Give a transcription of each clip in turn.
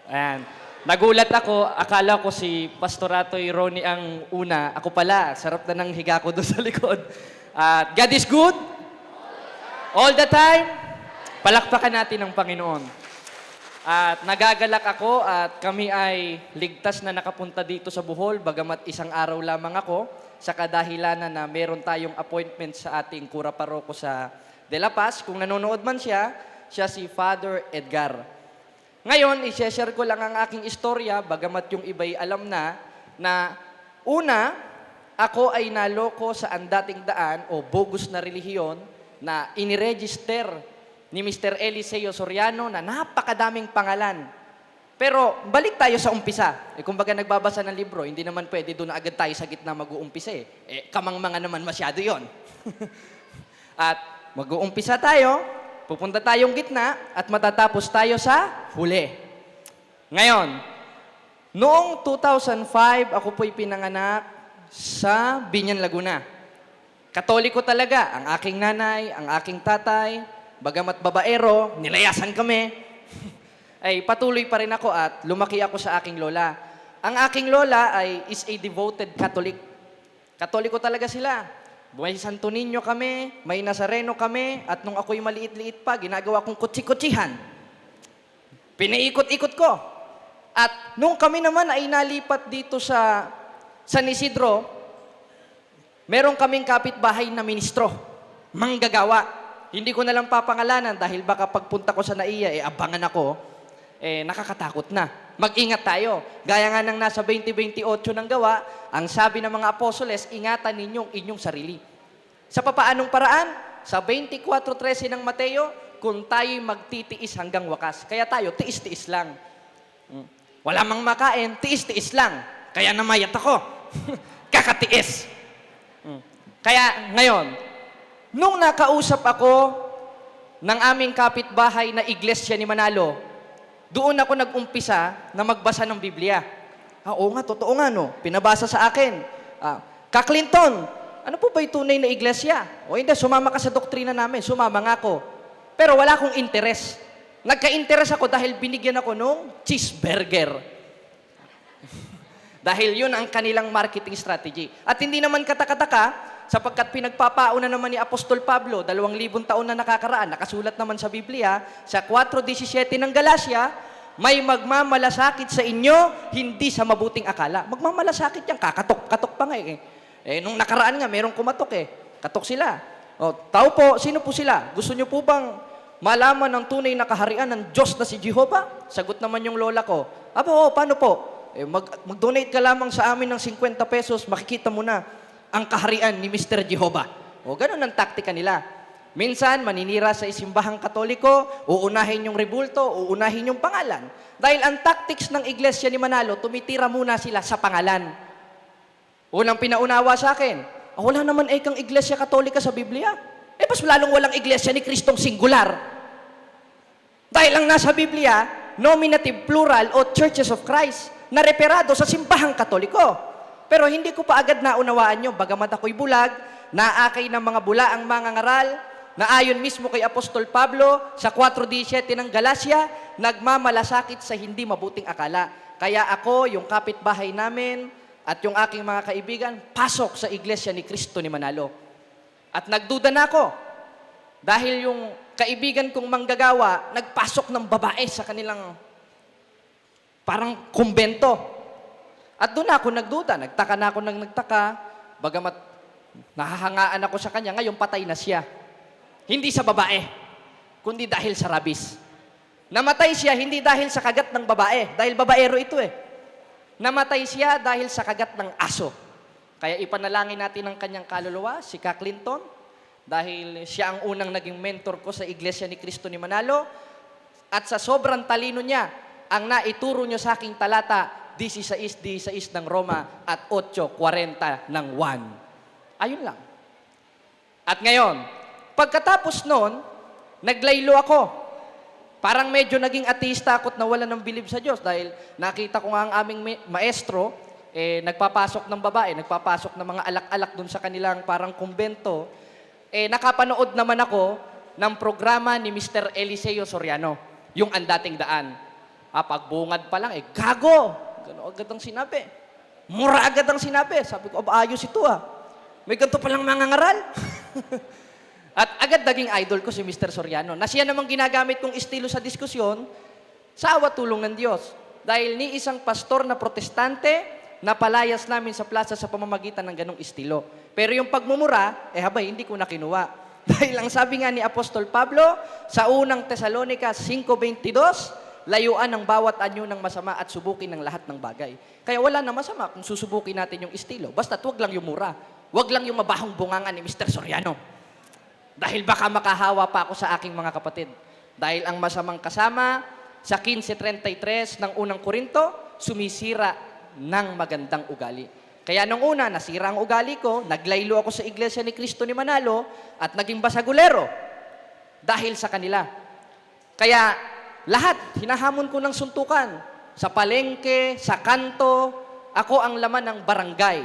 Ayan. Nagulat ako, akala ko si Pastoratoy Ronnie ang una. Ako pala, sarap na ng higa ko doon sa likod. At God is good all the time. Palakpakan natin ang Panginoon. At nagagalak ako at kami ay ligtas na nakapunta dito sa Bohol, bagamat isang araw lamang ako, sa kadahilanan na meron tayong appointment sa ating kura paroko sa De La Paz. Kung nanonood man siya, siya si Father Edgar. Ngayon, i-share ko lang ang aking istorya, bagamat yung iba'y alam na una, ako ay naloko sa andating daan o bogus na relihiyon na iniregister ni Mr. Eliseo Soriano na napakadaming pangalan. Pero balik tayo sa umpisa. Kumbaga nagbabasa ng libro, hindi naman pwede doon agad tayo sa gitna mag-uumpisa kamangmanga naman masyado yon. At mag-uumpisa tayo, pupunta tayong gitna at matatapos tayo sa huli. Ngayon, noong 2005, ako po'y pinanganak sa Binyan, Laguna. Katoliko talaga, ang aking nanay, ang aking tatay, bagamat babaero, nilayasan kami, ay patuloy pa rin ako at lumaki ako sa aking lola. Ang aking lola is a devoted Catholic. Katoliko talaga sila. May Santo Niño kami, may Nazareno kami, at nung ako'y maliit-liit pa, ginagawa kong kutsi-kutsihan. Pinaikot-ikot ko. At nung kami naman ay nalipat dito sa San Isidro, meron kaming kapitbahay na ministro, manggagawa. Hindi ko na lang papangalanan dahil baka pagpunta ko sa NAIA, abangan ako, nakakatakot na. Mag-ingat tayo. Gaya nga ng nasa 20:28 ng gawa, ang sabi ng mga apostoles, ingatan ninyong inyong sarili. Sa papaanong paraan? Sa 24:13 ng Mateo, kung tayo'y magtitiis hanggang wakas. Kaya tayo, tiis-tiis lang. Wala mang makain, tiis-tiis lang. Kaya namayat ako. Kakatiis. Kaya ngayon, nung nakausap ako ng aming kapitbahay na iglesia ni Manalo, doon ako nag-umpisa na magbasa ng Biblia. Oo nga, totoo nga, no? Pinabasa sa akin. Clinton, ano po ba yung tunay na iglesia? O hindi, sumama ka sa doktrina namin. Sumama nga ako. Pero wala akong interes. Nagka-interes ako dahil binigyan ako nung cheeseburger. Dahil yun ang kanilang marketing strategy. At hindi naman katakataka, sapagkat pinagpapauna naman ni Apostol Pablo, 2,000 taon na nakakaraan, nakasulat naman sa Biblia, sa 4:17 ng Galacia, may magmamalasakit sa inyo, hindi sa mabuting akala. Magmamalasakit yan, kakatok pa nga nung nakaraan nga, merong kumatok katok sila. Tao po, sino po sila? Gusto nyo po bang malaman ng tunay na kaharian ng Diyos na si Jehovah? Sagot naman yung lola ko, paano po? Mag-donate ka lamang sa amin ng 50 pesos, makikita mo na ang kaharian ni Mr. Jehovah. Ganun ang taktika nila. Minsan, maninira sa isimbahang Katoliko, uunahin yung rebulto, uunahin yung pangalan. Dahil ang tactics ng iglesia ni Manalo, tumitira muna sila sa pangalan. Unang pinaunawa sa akin, wala naman kang iglesia Katolika sa Biblia. Mas lalong walang iglesia ni Kristong singular. Dahil ang nasa Biblia, nominative plural o churches of Christ, na reperado sa simbahang Katoliko. Pero hindi ko pa agad naunawaan yun, bagamat ako'y bulag, naakay ng mga bulaang mga ngaral, na ayon mismo kay Apostol Pablo sa 4:17 ng Galacia, nagmamalasakit sa hindi mabuting akala. Kaya ako, yung kapitbahay namin, at yung aking mga kaibigan, pasok sa iglesia ni Cristo ni Manalo. At nagduda na ako, dahil yung kaibigan kong manggagawa, nagpasok ng babae sa kanilang parang kumbento. At doon ako nagduda, nagtaka na ako nagtaka, bagamat nahahangaan ako sa kanya, ngayon patay na siya. Hindi sa babae, kundi dahil sa rabis. Namatay siya hindi dahil sa kagat ng babae, dahil babaero ito Namatay siya dahil sa kagat ng aso. Kaya ipanalangin natin ang kanyang kaluluwa, si Clinton, dahil siya ang unang naging mentor ko sa Iglesia ni Cristo ni Manalo, at sa sobrang talino niya, ang naituro niyo sa aking talata, 16 ng Roma at 8:40 ng 1. Ayun lang. At ngayon, pagkatapos noon, naglaylo ako. Parang medyo naging ateista ako't nawala ng bilib sa Diyos dahil nakita ko nga ang aming maestro, nagpapasok ng babae, nagpapasok ng mga alak-alak dun sa kanilang parang kumbento. Nakapanood naman ako ng programa ni Mr. Eliseo Soriano, yung Ang Dating Daan. Pagbungad pa lang, gago! Gano'n agad ang sinabi. Mura agad ang sinabi. Sabi ko, ayos ito May ganito palang mga ngaral. At agad naging idol ko si Mr. Soriano, na siya namang ginagamit kong estilo sa diskusyon sa awa tulong ng Diyos. Dahil ni isang pastor na protestante, napalayas namin sa plaza sa pamamagitan ng ganong estilo. Pero yung pagmumura, hindi ko na kinuha. Dahil ang sabi nga ni Apostol Pablo, sa unang Tesalonica 5:22, layuan ang bawat anyo ng masama at subukin ng lahat ng bagay. Kaya wala na masama kung susubukin natin yung estilo. Basta't wag lang yung mura. Wag lang yung mabahong bungangan ni Mr. Soriano. Dahil baka makahawa pa ako sa aking mga kapatid. Dahil ang masamang kasama sa 15:33 ng unang Korinto, sumisira ng magandang ugali. Kaya nung una, nasira ang ugali ko, naglaylo ako sa Iglesia ni Cristo ni Manalo at naging basagulero dahil sa kanila. Kaya lahat, hinahamon ko ng suntukan. Sa palengke, sa kanto, ako ang laman ng barangay.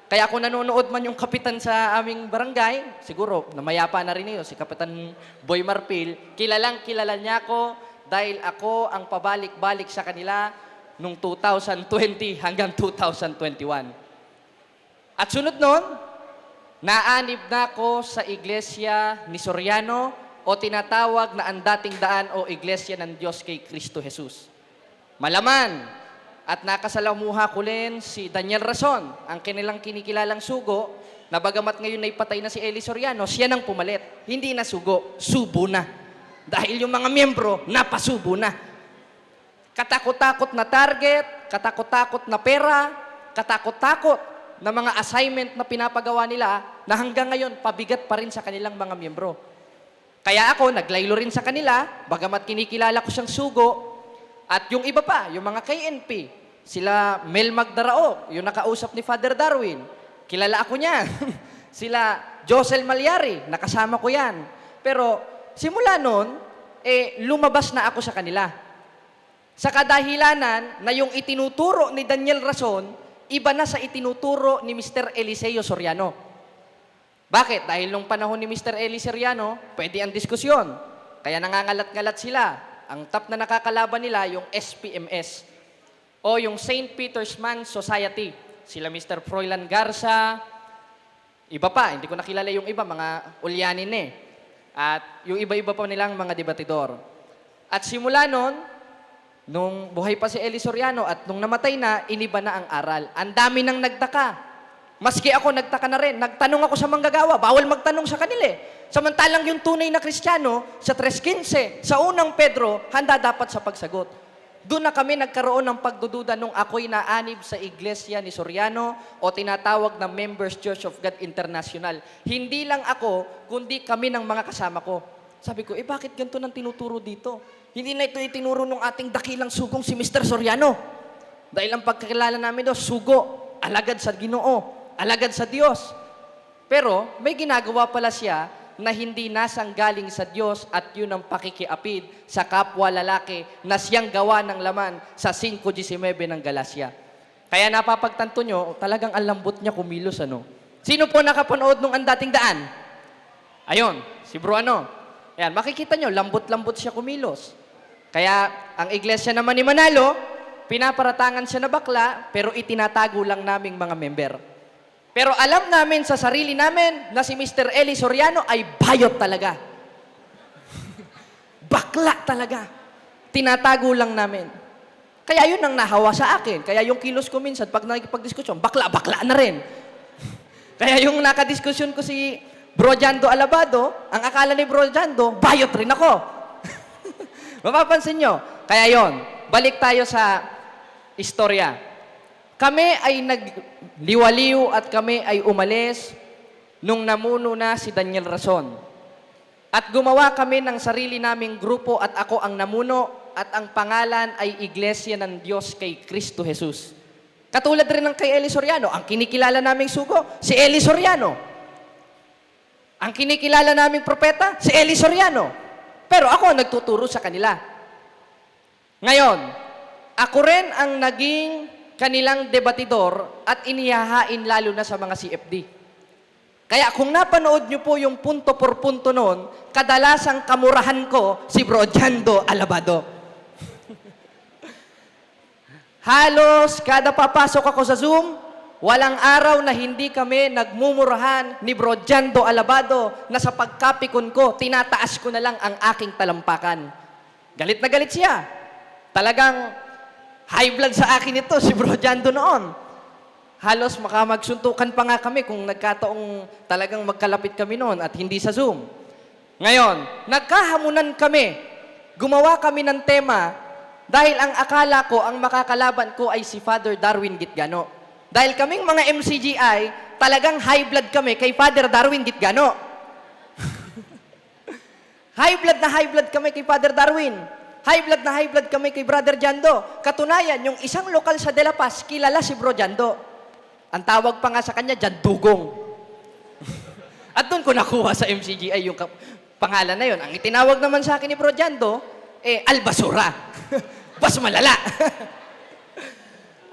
Kaya kung nanonood man yung kapitan sa aming barangay, siguro, namayapa na rin yun, si Kapitan Boy Marpil, kilala niya ako dahil ako ang pabalik-balik sa kanila noong 2020 hanggang 2021. At sunod nun, naanib na ako sa Iglesia ni Soriano o tinatawag na ang dating daan o Iglesia ng Diyos kay Cristo Jesus. Malaman at nakasalamuha ko rin si Daniel Rason, ang kanilang kinikilalang sugo, na bagamat ngayon ay patay na si Eli Soriano, siya nang pumalit. Hindi na sugo, subo na. Dahil yung mga miyembro, napasubo na. Katakot-takot na target, katakot-takot na pera, katakot-takot na mga assignment na pinapagawa nila na hanggang ngayon pabigat pa rin sa kanilang mga miyembro. Kaya ako, naglaylo rin sa kanila, bagamat kinikilala ko siyang sugo, at yung iba pa, yung mga KNP, sila Mel Magdarao, yung nakausap ni Father Darwin, kilala ako niyan. Sila Josel Malyari, nakasama ko yan. Pero simula noon, lumabas na ako sa kanila. Sa kadahilanan na yung itinuturo ni Daniel Rason, iba na sa itinuturo ni Mr. Eliseo Soriano. Bakit? Dahil nung panahon ni Mr. Eli Soriano, pwede ang diskusyon. Kaya nangangalat-ngalat sila. Ang top na nakakalaban nila, yung SPMS o yung St. Peter's Man Society. Sila Mr. Froilan Garza, iba pa, hindi ko nakilala yung iba, mga ulyanin At yung iba-iba pa nilang mga debatidor. At simula nun, nung buhay pa si Eli Soriano at nung namatay na, iniba na ang aral. Ang dami nang nagtaka. Maski ako, nagtaka na rin. Nagtanong ako sa manggagawa, bawal magtanong sa kanila Samantalang yung tunay na Kristiyano, sa 3:15, sa unang Pedro, handa dapat sa pagsagot. Doon na kami nagkaroon ng pagdududa nung ako'y naanib sa Iglesia ni Soriano o tinatawag na Members Church of God International. Hindi lang ako, kundi kami ng mga kasama ko. Sabi ko, bakit ganito nang tinuturo dito? Hindi na ito itinuro ng ating dakilang sugong si Mr. Soriano. Dahil ang pagkakilala namin doon, sugo, alagad sa Ginoo, alagad sa Diyos. Pero may ginagawa pala siya na hindi nasanggaling sa Diyos at yun ang pakikiapid sa kapwa lalaki na siyang gawa ng laman sa 5:19 ng Galacia. Kaya napapagtanto nyo, talagang ang lambot niya kumilos, Sino po nakapanood nung ang dating daan? Ayun, si Bro Ayan, makikita nyo, lambot-lambot siya kumilos. Kaya ang iglesia naman ni Manalo, pinaparatangan siya na bakla, pero itinatago lang naming mga member. Pero alam namin sa sarili namin na si Mr. Eli Soriano ay bayot talaga. Bakla talaga. Tinatago lang namin. Kaya yun ang nahawa sa akin. Kaya yung kilos ko minsan, pag nakikipag-diskusyon, bakla na rin. Kaya yung nakadiskusyon ko si Bro Jando Alabado, ang akala ni Bro Jando, bayot rin ako. Mapapansin nyo. Kaya yon, balik tayo sa istorya. Kami ay nagliwaliw at kami ay umalis nung namuno na si Daniel Rason. At gumawa kami ng sarili naming grupo at ako ang namuno at ang pangalan ay Iglesia ng Diyos kay Cristo Jesus. Katulad rin ng kay Eli Soriano, ang kinikilala naming sugo, si Eli Soriano. Ang kinikilala naming propeta, si Eli Soriano. Pero ako ang nagtuturo sa kanila. Ngayon, ako rin ang naging kanilang debatidor at inihahain lalo na sa mga CFD. Kaya kung napanood nyo po yung punto por punto noon, kadalasang kamurahan ko si Bro Jando Alabado. Halos kada papasok ako sa Zoom, walang araw na hindi kami nagmumurahan ni Bro Jando Alabado na sa pagkapikon ko, tinataas ko na lang ang aking talampakan. Galit na galit siya. Talagang high blood sa akin ito, si Bro Jando noon. Halos makamagsuntukan pa nga kami kung nagkataong talagang magkalapit kami noon at hindi sa Zoom. Ngayon, nagkahamunan kami. Gumawa kami ng tema dahil ang akala ko, ang makakalaban ko ay si Father Darwin Gitgano. Dahil kaming mga MCGI, talagang high blood kami kay Father Darwin Gitgano. High blood kami kay Father Darwin. High blood kami kay Brother Jando. Katunayan, yung isang lokal sa De La Paz, kilala si Bro Jando. Ang tawag pa nga sa kanya, Jandugong. At doon ko nakuha sa MCGI yung pangalan na yun. Ang itinawag naman sa akin ni Bro Jando, Albasura. Bas malala.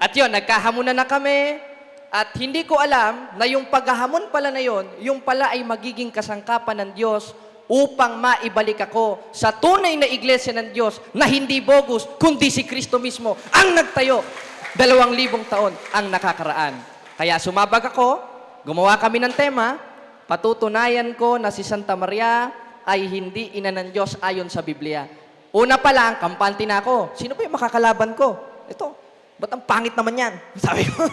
At yun, nagkahamunan na kami. At hindi ko alam na yung paghahamon pala na yun, yung pala ay magiging kasangkapan ng Diyos upang maibalik ako sa tunay na iglesia ng Diyos na hindi bogus, kundi si Kristo mismo ang nagtayo. 2,000 taon ang nakakaraan. Kaya sumabag ako, gumawa kami ng tema, patutunayan ko na si Santa Maria ay hindi ina ng Diyos ayon sa Biblia. Una pa lang, kampante na ako. Sino ba yung makakalaban ko? Ito, ba't ang pangit naman yan? Sabi ko.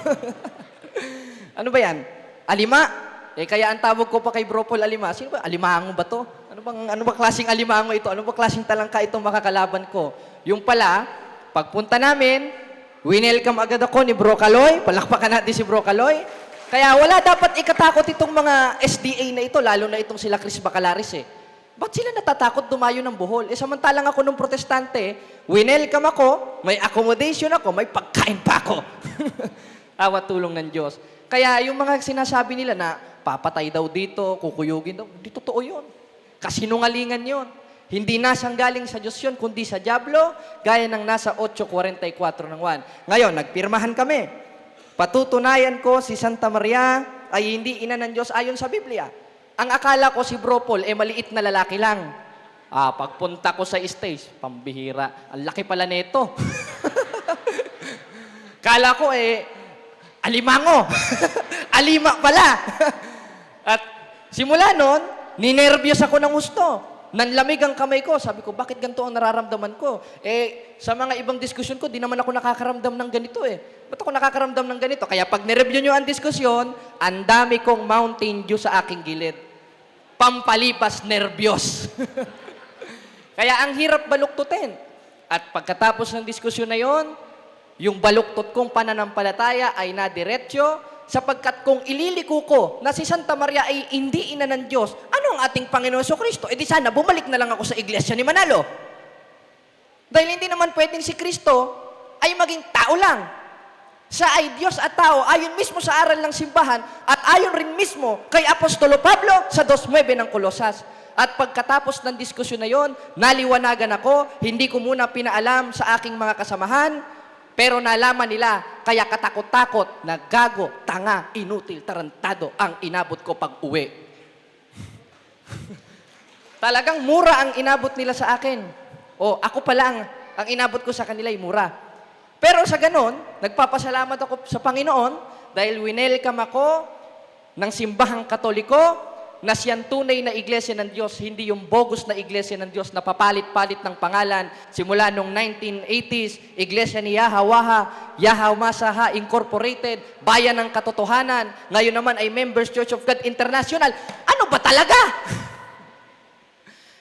Ano ba yan? Alima? Kaya ang tawag ko pa kay Bro Paul Alima, sino ba? Alimango ba to? Ano ba klaseng alimango ito? Ano ba klaseng talangka itong makakalaban ko? Yung pala, pagpunta namin, winelcome agad ako ni Bro Kaloy. Palakpakan natin si Bro Kaloy. Kaya wala dapat ikatakot itong mga SDA na ito, lalo na itong sila Chris Bacalaris eh. Ba't sila natatakot dumayo ng Bohol? Samantalang ako nung protestante, winelcome ako, may accommodation ako, may pagkain pa ako. Awa tulong ng Diyos. Kaya yung mga sinasabi nila na papatay daw dito, kukuyugin daw, hindi totoo yun. Kasinungalingan yun. Hindi nasang galing sa Diyos yun, kundi sa Diablo, gaya ng nasa 8:44 ng 1. Ngayon, nagpirmahan kami. Patutunayan ko si Santa Maria ay hindi ina ng Diyos ayon sa Biblia. Ang akala ko si Bro Paul, maliit na lalaki lang. Pagpunta ko sa stage, pambihira. Ang laki pala nito. Kala ko alimango. Alima pala. At simula nun, ninervyos ako ng gusto. Nanlamig ang kamay ko. Sabi ko, bakit ganito ang nararamdaman ko? Sa mga ibang diskusyon ko, di naman ako nakakaramdam ng ganito Ba't ako nakakaramdam ng ganito? Kaya pag nireview nyo ang diskusyon, ang dami kong Mountain Dew sa aking gilid. Pampalipas nervyos. Kaya ang hirap baluktutin. At pagkatapos ng diskusyon na yon, yung baluktot kong pananampalataya ay nadiretso, sapagkat kung ililiko ko na si Santa Maria ay hindi ina ng Diyos, ano ang ating Panginoon Kristo? Di sana bumalik na lang ako sa iglesia ni Manalo. Dahil hindi naman pwedeng si Kristo ay maging tao lang. Siya ay Diyos at tao, ayon mismo sa aral ng simbahan at ayon rin mismo kay Apostolo Pablo sa 2:9 ng Kolosas. At pagkatapos ng diskusyon na yon, naliwanagan ako, hindi ko muna pinaalam sa aking mga kasamahan, pero nalaman nila, kaya katakot-takot, na gago, tanga, inutil, tarantado ang inabot ko pag uwi. Talagang mura ang inabot nila sa akin. Ako pa lang, ang inabot ko sa kanila ay mura. Pero sa ganon, nagpapasalamat ako sa Panginoon dahil winelcome ako ng simbahang Katoliko na siyang tunay na iglesia ng Diyos, hindi yung bogus na iglesia ng Diyos na papalit-palit ng pangalan. Simula nung 1980s, iglesia ni Yahawaha, Yahawmasaha Incorporated, Bayan ng Katotohanan. Ngayon naman ay Members Church of God International. Ano ba talaga?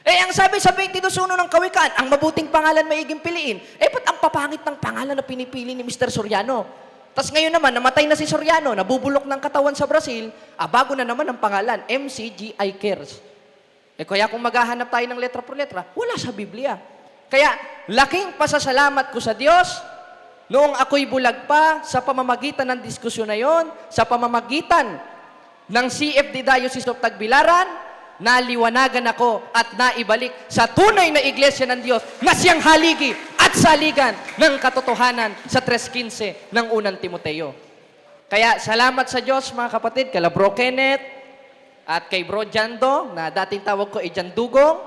Ang sabi sa 22:1 ng Kawikaan, ang mabuting pangalan maiging piliin. Ba't ang papangit ng pangalan na pinipili ni Mr. Soriano? Tapos ngayon naman, namatay na si Soriano, nabubulok ng katawan sa Brazil, bago na naman ang pangalan, MCGI Cares. Kaya kung maghahanap tayo ng letra por letra, wala sa Biblia. Kaya, laking pasasalamat ko sa Diyos, noong ako'y bulag pa, sa pamamagitan ng diskusyon na yon, sa pamamagitan ng CFD Diocese of Tagbilaran, naliwanagan ako at naibalik sa tunay na iglesia ng Diyos na siyang haligi at saligan ng katotohanan sa 3:15 ng unang Timoteo. Kaya salamat sa Diyos mga kapatid, kala Bro Kenneth at kay Bro Jando, na dating tawag ko ay Jandugong,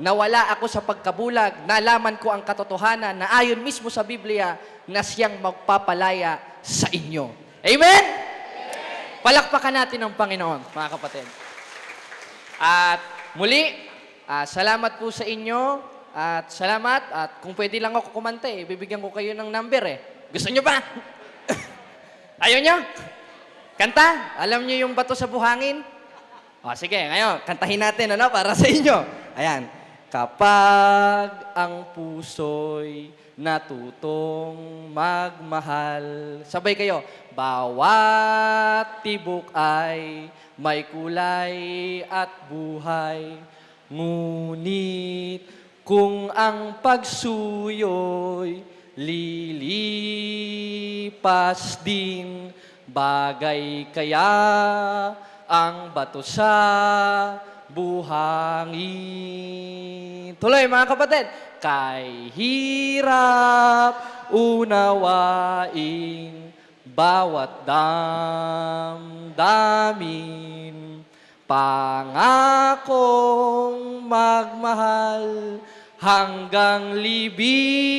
nawala ako sa pagkabulag, nalaman ko ang katotohanan na ayon mismo sa Biblia na siyang magpapalaya sa inyo. Amen? Palakpakan natin ang Panginoon, mga kapatid. At muli, salamat po sa inyo at salamat. At kung pwede lang ako kumante, bibigyan ko kayo ng number Gusto nyo ba? Ayaw nyo? Kanta? Alam nyo yung bato sa buhangin? Sige, ngayon, kantahin natin para sa inyo. Ayan. Kapag ang puso'y natutong magmahal. Sabay kayo. Bawat tibok ay may kulay at buhay. Ngunit kung ang pagsuyo'y lilipas din, bagay kaya ang bato sa buhangin. Tuloy mga kapatid. Kay hirap unawain bawat damdamin, pangakong magmahal hanggang libing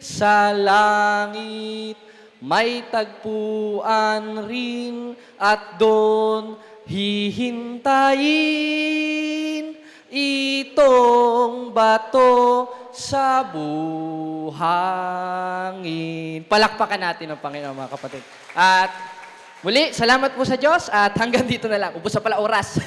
sa langit. May tagpuan rin at doon hihintayin itong bato sa buhangin. Palakpakan natin ang Panginoon, mga kapatid. At muli, salamat po sa Diyos at hanggang dito na lang. Ubos na pala oras.